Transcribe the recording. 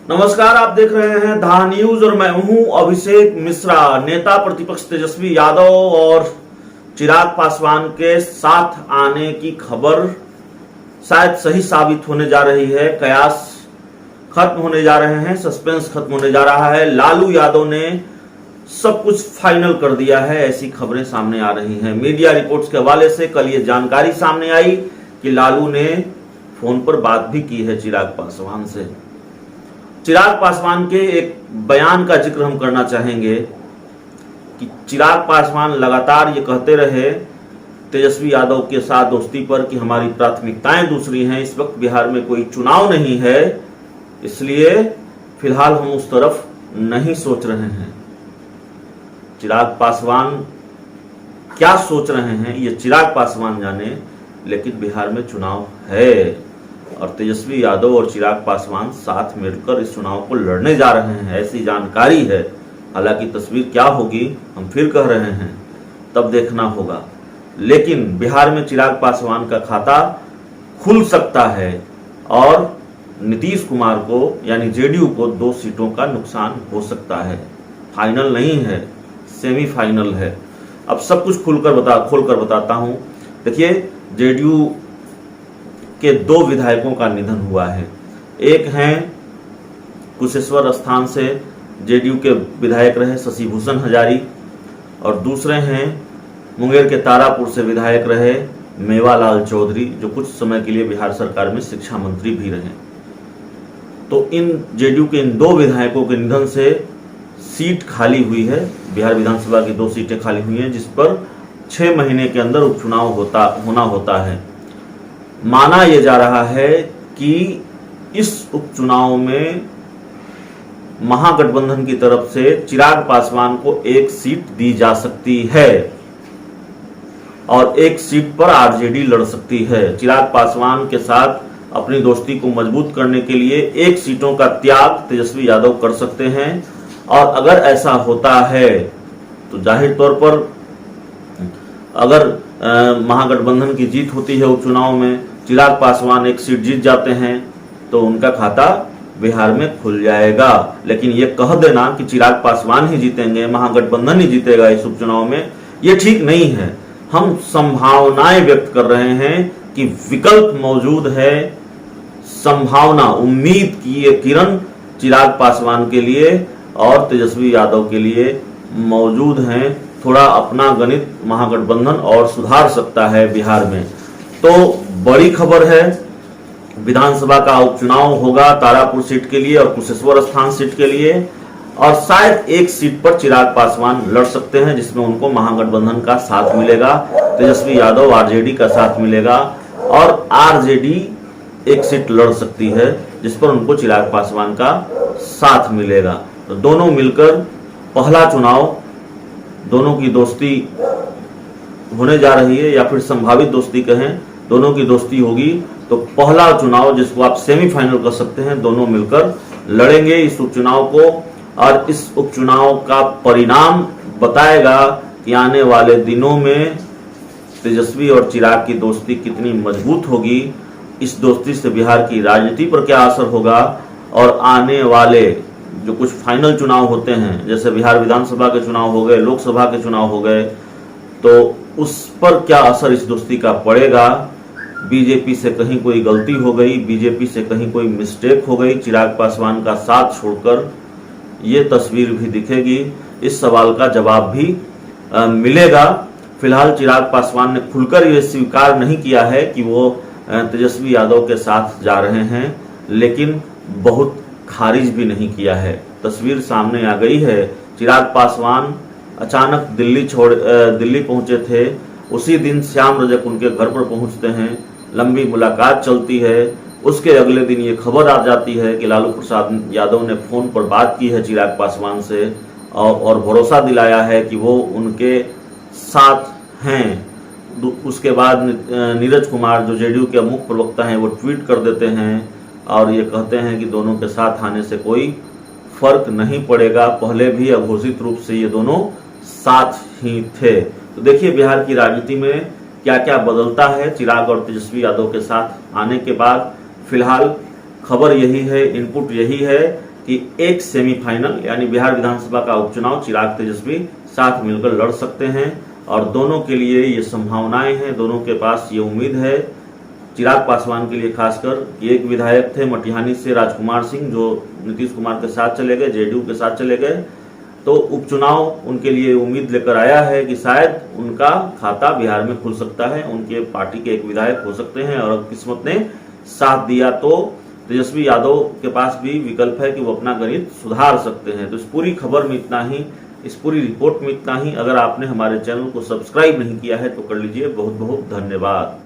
नमस्कार, आप देख रहे हैं धा न्यूज और मैं हूं अभिषेक मिश्रा। नेता प्रतिपक्ष तेजस्वी यादव और चिराग पासवान के साथ आने की खबर शायद सही साबित होने जा रही है। कयास खत्म होने जा रहे हैं, सस्पेंस खत्म होने जा रहा है। लालू यादव ने सब कुछ फाइनल कर दिया है, ऐसी खबरें सामने आ रही हैं। मीडिया रिपोर्ट्स के हवाले से कल ये जानकारी सामने आई कि लालू ने फोन पर बात भी की है चिराग पासवान से। चिराग पासवान के एक बयान का जिक्र हम करना चाहेंगे कि चिराग पासवान लगातार ये कहते रहे तेजस्वी यादव के साथ दोस्ती पर कि हमारी प्राथमिकताएं दूसरी हैं, इस वक्त बिहार में कोई चुनाव नहीं है, इसलिए फिलहाल हम उस तरफ नहीं सोच रहे हैं। चिराग पासवान क्या सोच रहे हैं ये चिराग पासवान जाने, लेकिन बिहार में चुनाव है और तेजस्वी यादव और चिराग पासवान साथ मिलकर इस चुनाव को लड़ने जा रहे हैं, ऐसी जानकारी है। हालांकि तस्वीर क्या होगी हम फिर कह रहे हैं, तब देखना होगा। लेकिन बिहार में चिराग पासवान का खाता खुल सकता है और नीतीश कुमार को यानी जेडीयू को 2 सीटों का नुकसान हो सकता है। फाइनल नहीं है, सेमीफाइनल है। अब सब कुछ खोलकर बताता हूं। देखिए, जेडीयू के 2 विधायकों का निधन हुआ है। एक हैं कुशेश्वर स्थान से जेडीयू के विधायक रहे शशिभूषण हजारी और दूसरे हैं मुंगेर के तारापुर से विधायक रहे मेवालाल चौधरी, जो कुछ समय के लिए बिहार सरकार में शिक्षा मंत्री भी रहे। तो इन जेडीयू के इन 2 विधायकों के निधन से सीट खाली हुई है। बिहार विधानसभा की 2 सीटें खाली हुई हैं, जिस पर 6 महीने के अंदर उपचुनाव होना होता है। माना यह जा रहा है कि इस उपचुनाव में महागठबंधन की तरफ से चिराग पासवान को 1 सीट दी जा सकती है और 1 सीट पर आरजेडी लड़ सकती है। चिराग पासवान के साथ अपनी दोस्ती को मजबूत करने के लिए 1 सीटों का त्याग तेजस्वी यादव कर सकते हैं और अगर ऐसा होता है तो जाहिर तौर पर अगर महागठबंधन की जीत होती है उपचुनाव में, चिराग पासवान 1 सीट जीत जाते हैं तो उनका खाता बिहार में खुल जाएगा। लेकिन ये कह देना कि चिराग पासवान ही जीतेंगे, महागठबंधन ही जीतेगा इस उपचुनाव में, ये ठीक नहीं है। हम संभावनाएं व्यक्त कर रहे हैं कि विकल्प मौजूद है, संभावना, उम्मीद की ये किरण चिराग पासवान के लिए और तेजस्वी यादव के लिए मौजूद हैं। थोड़ा अपना गणित महागठबंधन और सुधार सकता है बिहार में। तो बड़ी खबर है, विधानसभा का उपचुनाव होगा तारापुर सीट के लिए और कुशेश्वर स्थान सीट के लिए और शायद 1 सीट पर चिराग पासवान लड़ सकते हैं, जिसमें उनको महागठबंधन का साथ मिलेगा, तेजस्वी यादव आरजेडी का साथ मिलेगा और आरजेडी 1 सीट लड़ सकती है जिस पर उनको चिराग पासवान का साथ मिलेगा। तो दोनों मिलकर पहला चुनाव, दोनों की दोस्ती होने जा रही है या फिर संभावित दोस्ती कहें, दोनों की दोस्ती होगी तो पहला चुनाव जिसको आप सेमीफाइनल कर सकते हैं, दोनों मिलकर लड़ेंगे इस उपचुनाव को और इस उपचुनाव का परिणाम बताएगा कि आने वाले दिनों में तेजस्वी और चिराग की दोस्ती कितनी मजबूत होगी, इस दोस्ती से बिहार की राजनीति पर क्या असर होगा और आने वाले जो कुछ फाइनल चुनाव होते हैं, जैसे बिहार विधानसभा के चुनाव हो गए, लोकसभा के चुनाव हो गए, तो उस पर क्या असर इस दोस्ती का पड़ेगा। बीजेपी से कहीं कोई गलती हो गई, बीजेपी से कहीं कोई मिस्टेक हो गई चिराग पासवान का साथ छोड़कर, ये तस्वीर भी दिखेगी। इस सवाल का जवाब भी मिलेगा। फिलहाल चिराग पासवान ने खुलकर ये स्वीकार नहीं किया है कि वो तेजस्वी यादव के साथ जा रहे हैं, लेकिन बहुत खारिज भी नहीं किया है। तस्वीर सामने आ गई है। चिराग पासवान अचानक दिल्ली पहुंचे थे, उसी दिन श्याम रजक उनके घर पर पहुंचते हैं, लंबी मुलाकात चलती है। उसके अगले दिन ये खबर आ जाती है कि लालू प्रसाद यादव ने फोन पर बात की है चिराग पासवान से और भरोसा दिलाया है कि वो उनके साथ हैं। उसके बाद नीरज कुमार जो जेडीयू के मुख्य प्रवक्ता हैं वो ट्वीट कर देते हैं और ये कहते हैं कि दोनों के साथ आने से कोई फर्क नहीं पड़ेगा, पहले भी अघोषित रूप से ये दोनों साथ ही थे। तो देखिए बिहार की राजनीति में क्या क्या बदलता है चिराग और तेजस्वी यादव के साथ आने के बाद। फिलहाल खबर यही है, इनपुट यही है कि एक सेमीफाइनल यानी बिहार विधानसभा का उपचुनाव चिराग तेजस्वी साथ मिलकर लड़ सकते हैं और दोनों के लिए ये संभावनाएं हैं, दोनों के पास ये उम्मीद है। चिराग पासवान के लिए खासकर एक विधायक थे मटिहानी से राजकुमार सिंह, जो नीतीश कुमार के साथ चले गए, जेडीयू के साथ चले गए, तो उपचुनाव उनके लिए उम्मीद लेकर आया है कि शायद उनका खाता बिहार में खुल सकता है, उनके पार्टी के एक विधायक हो सकते हैं। और किस्मत ने साथ दिया तो तेजस्वी यादव के पास भी विकल्प है कि वो अपना गणित सुधार सकते हैं। तो इस पूरी खबर में इतना ही, इस पूरी रिपोर्ट में इतना ही। अगर आपने हमारे चैनल को सब्सक्राइब नहीं किया है तो कर लीजिए। बहुत बहुत धन्यवाद।